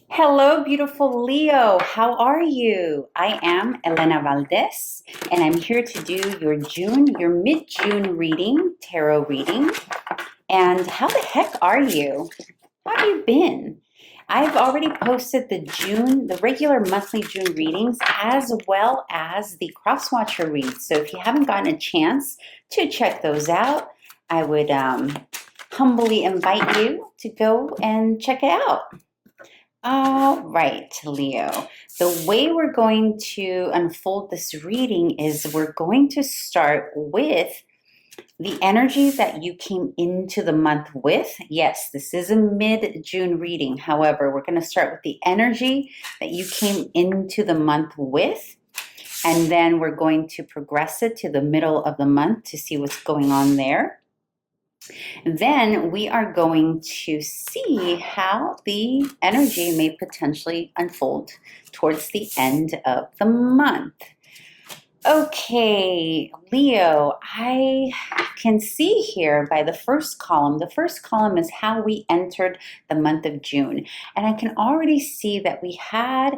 Hello, beautiful Leo. How are you? I am Elena Valdez, and I'm here to do your mid-June reading, tarot reading. And how the heck are you? How have you been? I've already posted the regular monthly June readings, as well as the cross-watcher reads. So if you haven't gotten a chance to check those out, I would humbly invite you to go and check it out. All right, Leo. The way we're going to unfold this reading is we're going to start with the energy that you came into the month with. Yes, this is a mid-June reading. However, we're going to start with the energy that you came into the month with, and then we're going to progress it to the middle of the month to see what's going on there. Then we are going to see how the energy may potentially unfold towards the end of the month. Okay, Leo, I can see here by the first column. The first column is how we entered the month of June. And I can already see that we had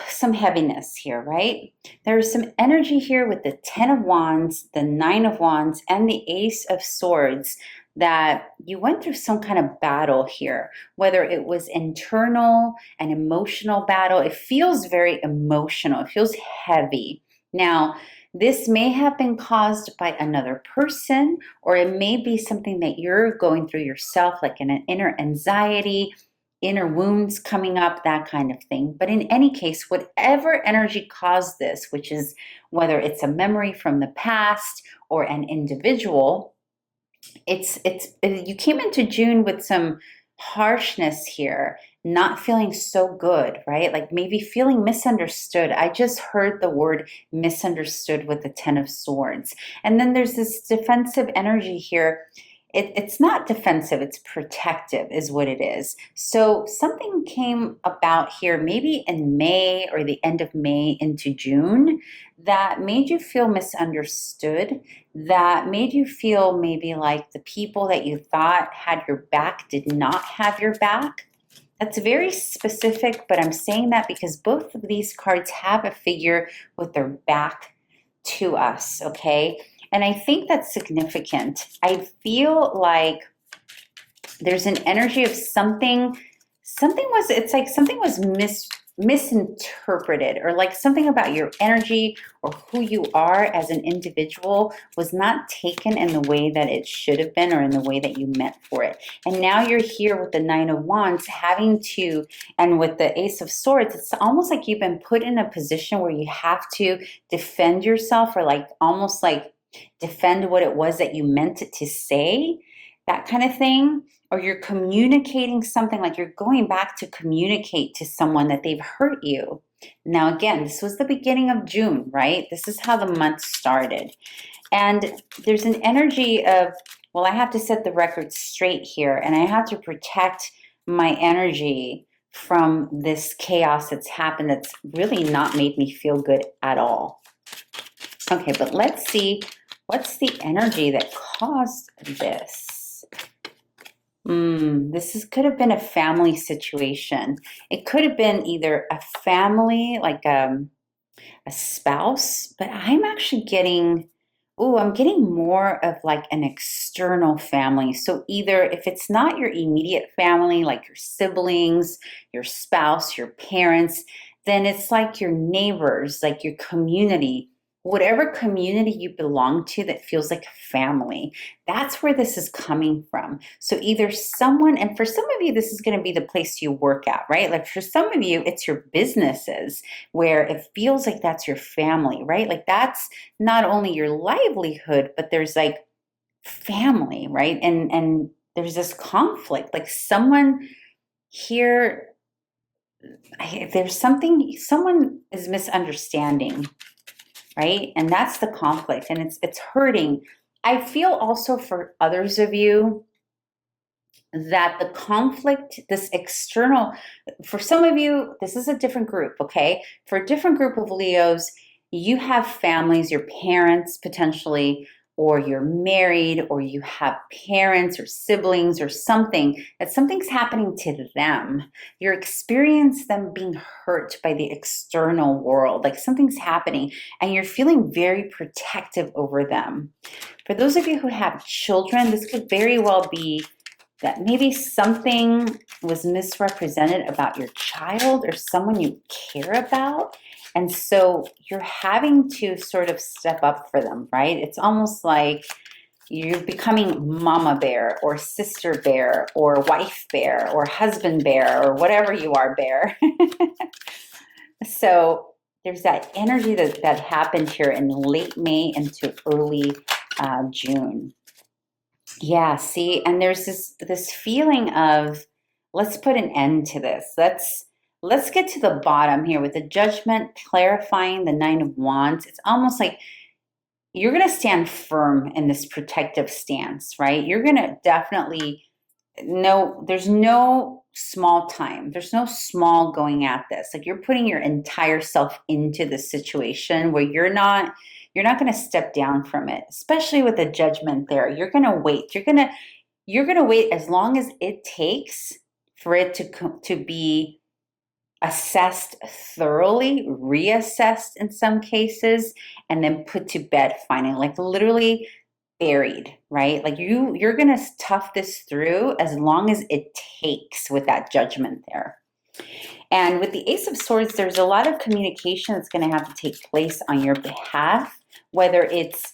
some heaviness here, right? There's some energy here with the 10 of Wands, the 9 of Wands, and the Ace of Swords, that you went through some kind of battle here, whether it was internal, an emotional battle. It feels very emotional. It feels heavy. Now, this may have been caused by another person, or it may be something that you're going through yourself, like an inner anxiety, inner wounds coming up, that kind of thing. But in any case, whatever energy caused this, which is whether it's a memory from the past or an individual, you came into June with some harshness here, not feeling so good, right? Like maybe feeling misunderstood. I just heard the word misunderstood with the 10 of Swords. And then there's this defensive energy here. It's not defensive, it's protective is what it is. So something came about here maybe in May or the end of May into June that made you feel misunderstood, that made you feel maybe like the people that you thought had your back did not have your back. That's very specific, but I'm saying that because both of these cards have a figure with their back to us, okay? And I think that's significant. I feel like there's an energy of it's like something was misinterpreted, or like something about your energy or who you are as an individual was not taken in the way that it should have been, or in the way that you meant for it. And now you're here with the 9 of Wands and with the Ace of Swords, it's almost like you've been put in a position where you have to defend yourself, or like almost like defend what it was that you meant it to say, that kind of thing. Or you're communicating something, like you're going back to communicate to someone that they've hurt you. Now, again, this was the beginning of June, right? This is how the month started. And there's an energy of, well, I have to set the record straight here, and I have to protect my energy from this chaos that's happened that's really not made me feel good at all. Okay, but let's see, what's the energy that caused this? Could have been a family situation. It could have been either a family, like a spouse, but I'm actually I'm getting more of like an external family. So either if it's not your immediate family, like your siblings, your spouse, your parents, then it's like your neighbors, like your community. Whatever community you belong to that feels like family, that's where this is coming from. So either someone, and for some of you, this is going to be the place you work at, right? Like for some of you, it's your businesses where it feels like that's your family, right? Like that's not only your livelihood, but there's like family, right? And there's this conflict, like someone here, someone is misunderstanding, right? And that's the conflict, and it's hurting. I feel also for others of you that the conflict, this external, for some of you, this is a different group, okay? For a different group of Leos, you have families, your parents potentially or you're married, or you have parents or siblings or something, that something's happening to them. You're experiencing them being hurt by the external world, like something's happening, and you're feeling very protective over them. For those of you who have children, this could very well be that maybe something was misrepresented about your child or someone you care about. And so you're having to sort of step up for them, right? It's almost like you're becoming mama bear or sister bear or wife bear or husband bear or whatever you are bear. So there's that energy that happened here in late May into early June. Yeah, see, and there's this feeling of let's put an end to this. Let's get to the bottom here with the Judgment clarifying the Nine of Wands. It's almost like you're going to stand firm in this protective stance, right? You're going to definitely know there's no small time. There's no small going at this. Like you're putting your entire self into the situation where you're not going to step down from it, especially with the Judgment there. You're going to wait. You're going to wait as long as it takes for it to be assessed thoroughly, reassessed in some cases, and then put to bed finally, like literally buried, right? Like you're going to tough this through as long as it takes with that Judgment there. And with the Ace of Swords, there's a lot of communication that's going to have to take place on your behalf, whether it's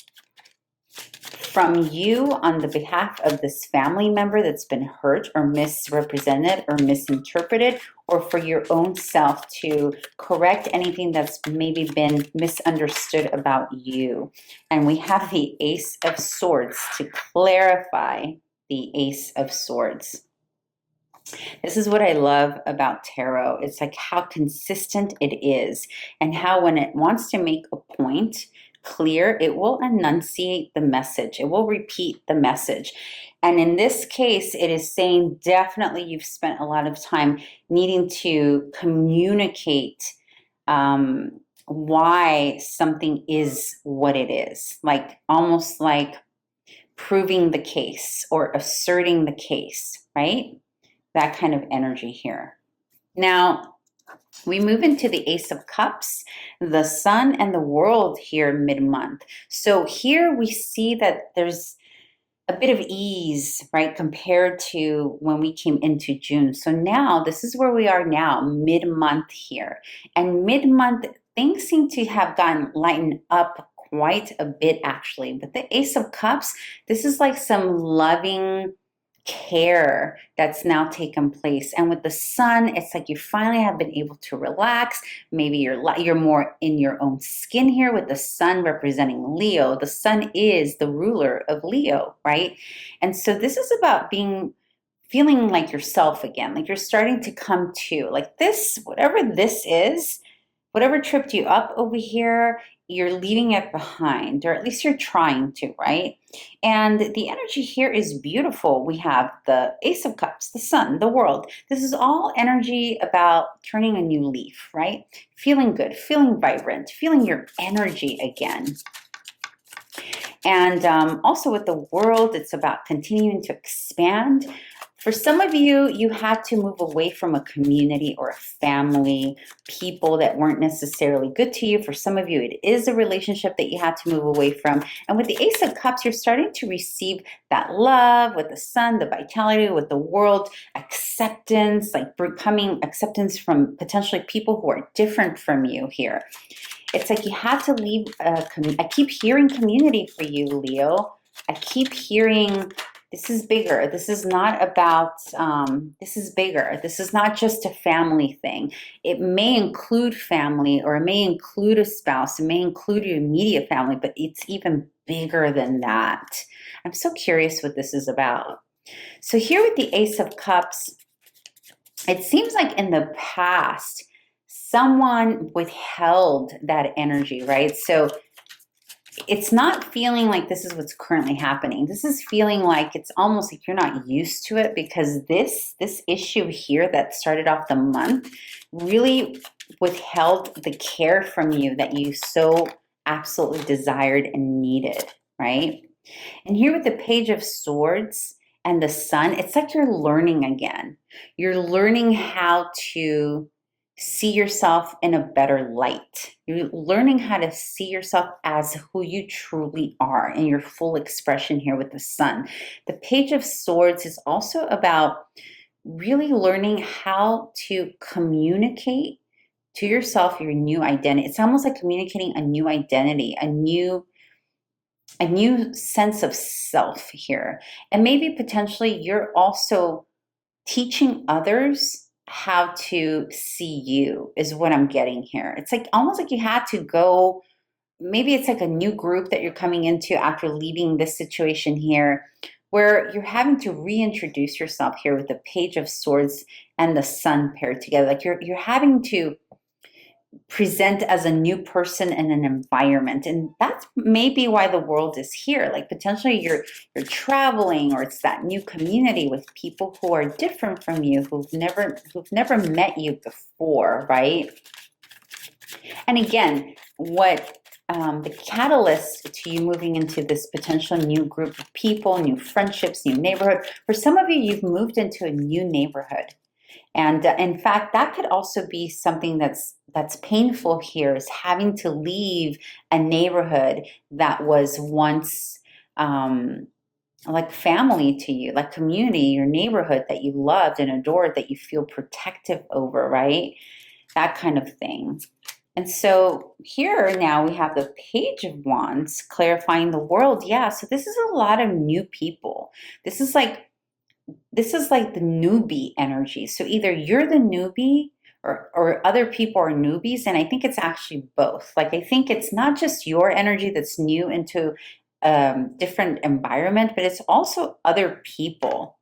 from you on the behalf of this family member that's been hurt or misrepresented or misinterpreted, or for your own self to correct anything that's maybe been misunderstood about you. And we have the Ace of Swords to clarify the Ace of Swords. This is what I love about tarot. It's like how consistent it is, and how when it wants to make a point clear, it will enunciate the message. It will repeat the message. And in this case, it is saying definitely you've spent a lot of time needing to communicate why something is what it is, like almost like proving the case or asserting the case, right? That kind of energy here. Now, we move into the Ace of Cups, the Sun and the World here mid-month. So here we see that there's a bit of ease, right, compared to when we came into June. So now this is where we are now, mid-month here. And mid-month, things seem to have gotten lightened up quite a bit actually. But the Ace of Cups, this is like some loving care that's now taken place. And with the Sun, it's like you finally have been able to relax. Maybe you're more in your own skin here with the Sun representing Leo. The Sun is the ruler of Leo, right? And so this is about feeling like yourself again, like you're starting to come to, like this, whatever this is, whatever tripped you up over here, you're leaving it behind, or at least you're trying to, right? And the energy here is beautiful. We have the Ace of Cups, the Sun, the World. This is all energy about turning a new leaf, right? Feeling good, feeling vibrant, feeling your energy again. And also with the World, it's about continuing to expand. For some of you, you had to move away from a community or a family, people that weren't necessarily good to you. For some of you, it is a relationship that you had to move away from. And with the Ace of Cups, you're starting to receive that love with the Sun, the vitality, with the World, acceptance, like becoming acceptance from potentially people who are different from you here. It's like you have to leave, I keep hearing community for you, Leo. I keep hearing this is bigger. This is not about, this is bigger. This is not just a family thing. It may include family, or it may include a spouse. It may include your immediate family, but it's even bigger than that. I'm so curious what this is about. So here with the Ace of Cups, it seems like in the past, someone withheld that energy, right? So it's not feeling like this is what's currently happening. This is feeling like it's almost like you're not used to it, because this issue here that started off the month really withheld the care from you that you so absolutely desired and needed, right? And here with the Page of Swords and the Sun, it's like you're learning again. You're learning how to see yourself in a better light. You're learning how to see yourself as who you truly are in your full expression here with the Sun. The Page of Swords is also about really learning how to communicate to yourself your new identity. It's almost like communicating a new identity, a new sense of self here. And maybe potentially you're also teaching others how to see you, is what I'm getting here. It's like almost like you had to go, maybe it's like a new group that you're coming into after leaving this situation here, where you're having to reintroduce yourself here with the Page of Swords and the Sun paired together. Like you're having to present as a new person in an environment, and that's maybe why the world is here. Like potentially you're traveling, or it's that new community with people who are different from you, who've never met you before, right? And again, what the catalyst to you moving into this potential new group of people, new friendships, new neighborhood, for some of you, you've moved into a new neighborhood. And in fact, that could also be something that's painful here, is having to leave a neighborhood that was once like family to you, like community, your neighborhood that you loved and adored, that you feel protective over, right? That kind of thing. And so here now we have the Page of Wands clarifying the world. Yeah, so this is a lot of new people. This is like the newbie energy. So either you're the newbie, or other people are newbies. And I think it's actually both. Like, I think it's not just your energy that's new into different environment, but it's also other people.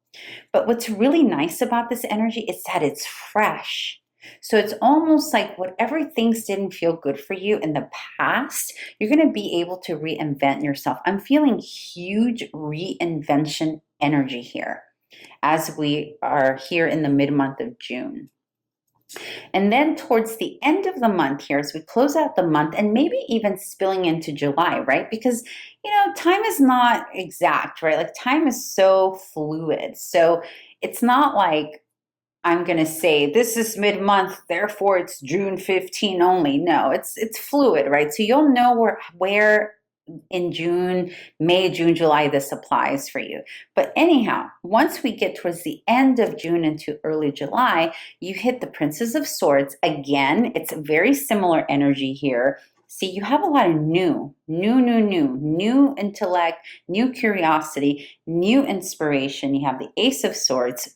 But what's really nice about this energy is that it's fresh. So it's almost like whatever things didn't feel good for you in the past, you're going to be able to reinvent yourself. I'm feeling huge reinvention energy here as we are here in the mid-month of June. And then towards the end of the month here, as we close out the month, and maybe even spilling into July, right? Because, time is not exact, right? Like time is so fluid. So it's not like I'm going to say this is mid-month, therefore it's June 15 only. No, it's fluid, right? So you'll know where in June, May, June, July, this applies for you. But anyhow, once we get towards the end of June into early July, you hit the Princess of Swords. Again, it's a very similar energy here. See, you have a lot of new intellect, new curiosity, new inspiration. You have the Ace of Swords,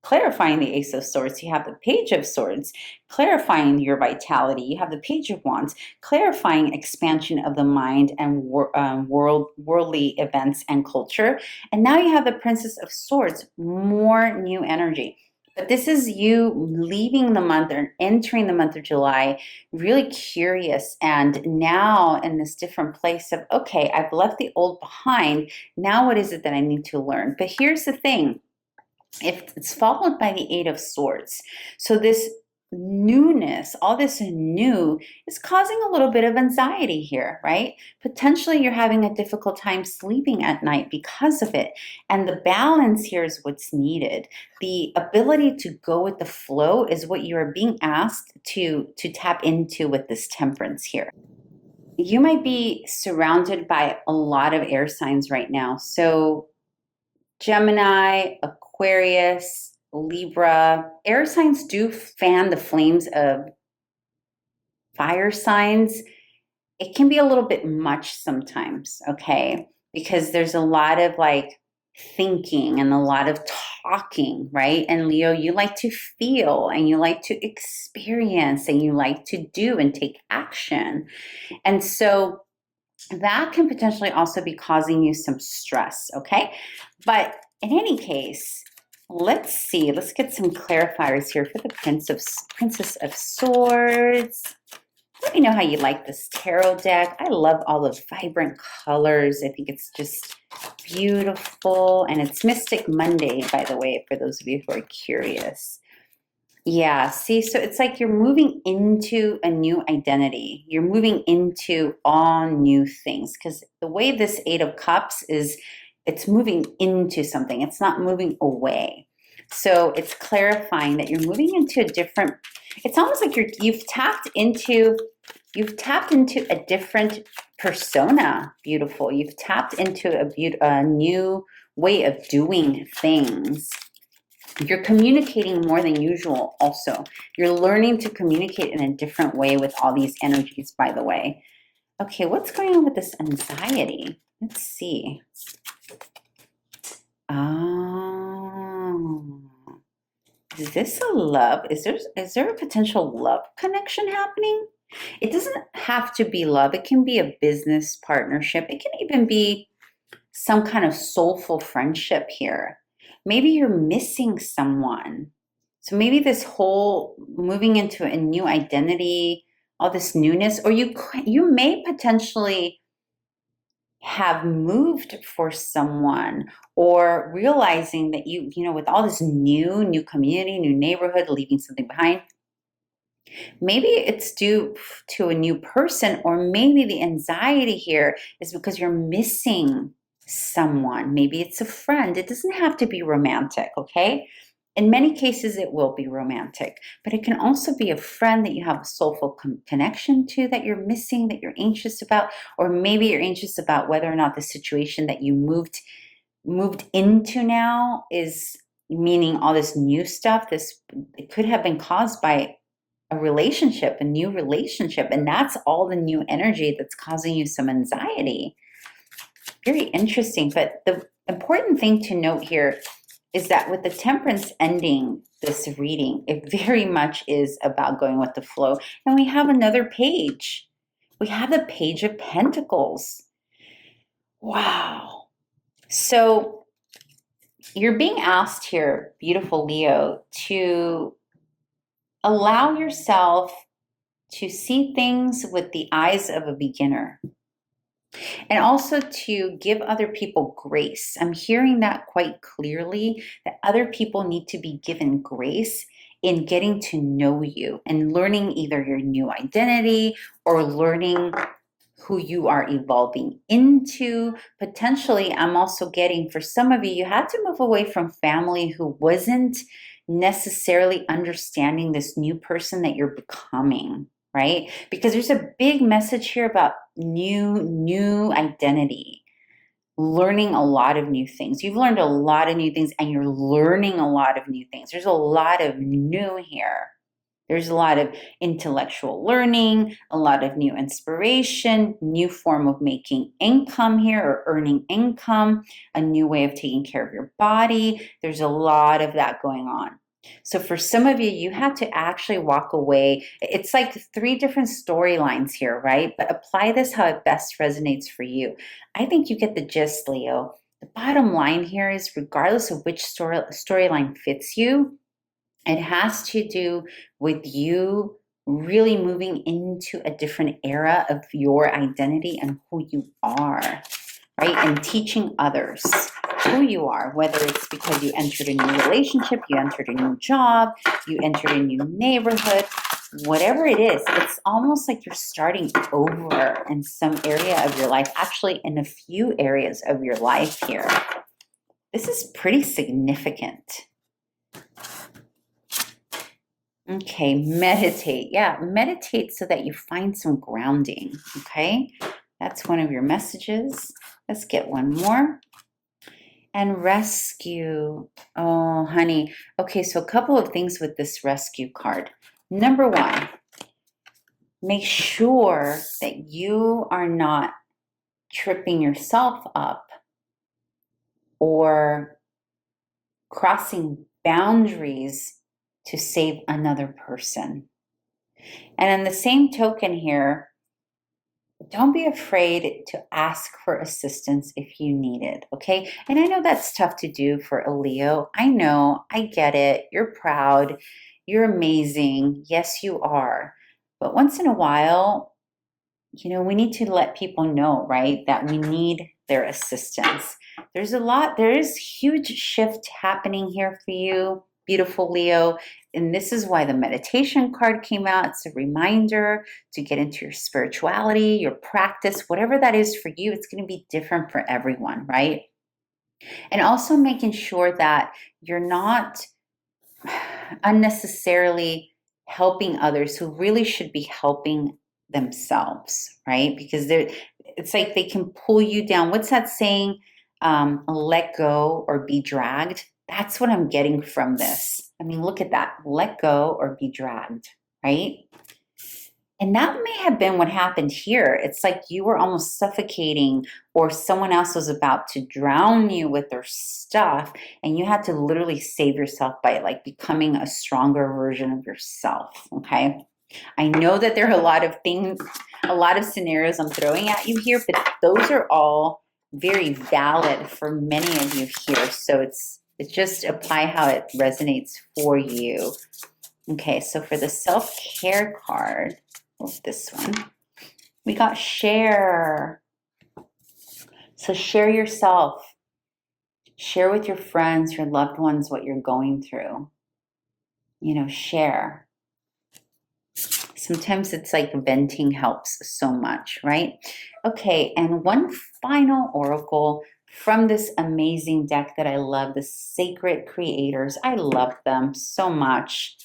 clarifying the Ace of Swords. You have the Page of Swords, clarifying your vitality. You have the Page of Wands, clarifying expansion of the mind and worldly events and culture. And now you have the Princess of Swords, more new energy. But this is you leaving the month or entering the month of July, really curious, and now in this different place of, okay, I've left the old behind. Now what is it that I need to learn? But here's the thing. If it's followed by the Eight of Swords. So this newness, all this new, is causing a little bit of anxiety here, right? Potentially you're having a difficult time sleeping at night because of it. And the balance here is what's needed. The ability to go with the flow is what you're being asked to tap into with this Temperance here. You might be surrounded by a lot of air signs right now. So Gemini, Aquarius, Libra. Air signs do fan the flames of fire signs. It can be a little bit much sometimes, okay? Because there's a lot of like thinking and a lot of talking, right? And Leo, you like to feel and you like to experience and you like to do and take action. And so that can potentially also be causing you some stress, okay? But in any case, let's see. Let's get some clarifiers here for the Princess of Swords. Let me know how you like this tarot deck. I love all those vibrant colors. I think it's just beautiful. And it's Mystic Monday, by the way, for those of you who are curious. Yeah, see, so it's like you're moving into a new identity. You're moving into all new things because the way this Eight of Cups is, it's moving into something. It's not moving away. So it's clarifying that you're moving into a different, it's almost like you've tapped into a different persona. Beautiful. You've tapped into a new way of doing things. You're communicating more than usual also. You're learning to communicate in a different way with all these energies, by the way. Okay, what's going on with this anxiety? Let's see. Oh, is this a love? Is there a potential love connection happening? It doesn't have to be love. It can be a business partnership. It can even be some kind of soulful friendship here. Maybe you're missing someone. So maybe this whole moving into a new identity, all this newness, or you may potentially have moved for someone, or realizing that with all this new community, new neighborhood, leaving something behind. Maybe it's due to a new person, or maybe the anxiety here is because you're missing someone. Maybe it's a friend. It doesn't have to be romantic, okay? In many cases, it will be romantic, but it can also be a friend that you have a soulful connection to that you're missing, that you're anxious about, or maybe you're anxious about whether or not the situation that you moved into now is meaning all this new stuff. It could have been caused by a new relationship, and that's all the new energy that's causing you some anxiety. Very interesting. But the important thing to note here is that with the Temperance ending this reading, it very much is about going with the flow. And we have another page. We have the Page of Pentacles. Wow. So you're being asked here, beautiful Leo, to allow yourself to see things with the eyes of a beginner, and also to give other people grace. I'm hearing that quite clearly, that other people need to be given grace in getting to know you and learning either your new identity or learning who you are evolving into. Potentially, I'm also getting, for some of you, you had to move away from family who wasn't necessarily understanding this new person that you're becoming, right? Because there's a big message here about new identity, learning a lot of new things. You've learned a lot of new things, and you're learning a lot of new things. There's a lot of new here. There's a lot of intellectual learning, a lot of new inspiration, new form of making income here, or earning income, a new way of taking care of your body. There's a lot of that going on. So for some of you, you had to actually walk away. It's like 3 different storylines here, right? But apply this how it best resonates for you. I think you get the gist, Leo. The bottom line here is, regardless of which storyline fits you, it has to do with you really moving into a different era of your identity and who you are, right? And teaching others who you are, whether it's because you entered a new relationship, you entered a new job, you entered a new neighborhood, whatever it is. It's almost like you're starting over in some area of your life, actually in a few areas of your life here. This is pretty significant. Okay, meditate. Yeah, meditate so that you find some grounding. Okay, that's one of your messages. Let's get one more. And rescue. Oh, honey. Okay, so a couple of things with this rescue card. Number 1, make sure that you are not tripping yourself up or crossing boundaries to save another person. And in the same token here, don't be afraid to ask for assistance if you need it, okay? And I know that's tough to do for a Leo. I know, I get it. You're proud. You're amazing. Yes, you are. But once in a while, we need to let people know, right, that we need their assistance. There is huge shift happening here for you. beautiful Leo. And this is why the meditation card came out. It's a reminder to get into your spirituality, your practice, whatever that is for you. It's going to be different for everyone, right? And also making sure that you're not unnecessarily helping others who really should be helping themselves, right? Because it's like they can pull you down. What's that saying? Let go or be dragged. That's what I'm getting from this. I mean, look at that. Let go or be dragged, right? And that may have been what happened here. It's like you were almost suffocating, or someone else was about to drown you with their stuff, and you had to literally save yourself by like becoming a stronger version of yourself. Okay. I know that there are a lot of things, a lot of scenarios I'm throwing at you here, but those are all very valid for many of you here. So it's just apply how it resonates for you. Okay, so for the self-care card, this one, we got share. So share yourself. Share with your friends, your loved ones, what you're going through. You know, share. Sometimes it's like venting helps so much, right? Okay, and one final oracle from this amazing deck that I love, the Sacred Creators. I love them so much.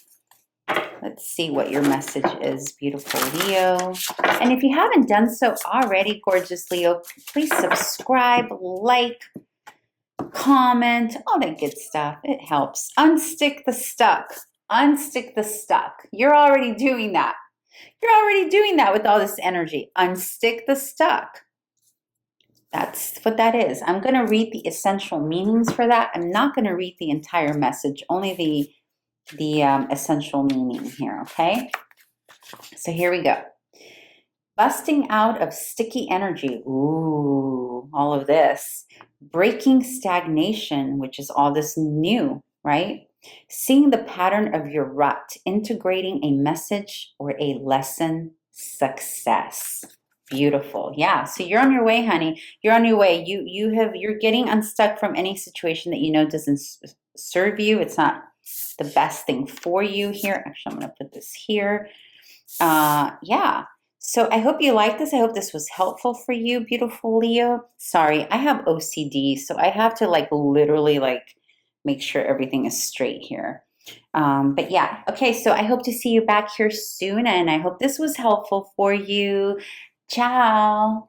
Let's see what your message is, beautiful Leo. And if you haven't done so already, gorgeous Leo, please subscribe, like, comment, all that good stuff. It helps. Unstick the stuck. Unstick the stuck. You're already doing that. You're already doing that with all this energy. Unstick the stuck. That's what that is. I'm going to read the essential meanings for that. I'm not going to read the entire message, only the essential meaning here, okay? So here we go. Busting out of sticky energy. Ooh, all of this. Breaking stagnation, which is all this new, right? Seeing the pattern of your rut, integrating a message or a lesson, success. Beautiful. Yeah. So you're on your way, honey. You're on your way. You're getting unstuck from any situation that you know doesn't serve you. It's not the best thing for you here. Actually, I'm going to put this here. Yeah. So I hope you like this. I hope this was helpful for you, beautiful Leo. Sorry, I have OCD, so I have to like literally like make sure everything is straight here. But yeah, okay, so I hope to see you back here soon, and I hope this was helpful for you. Ciao.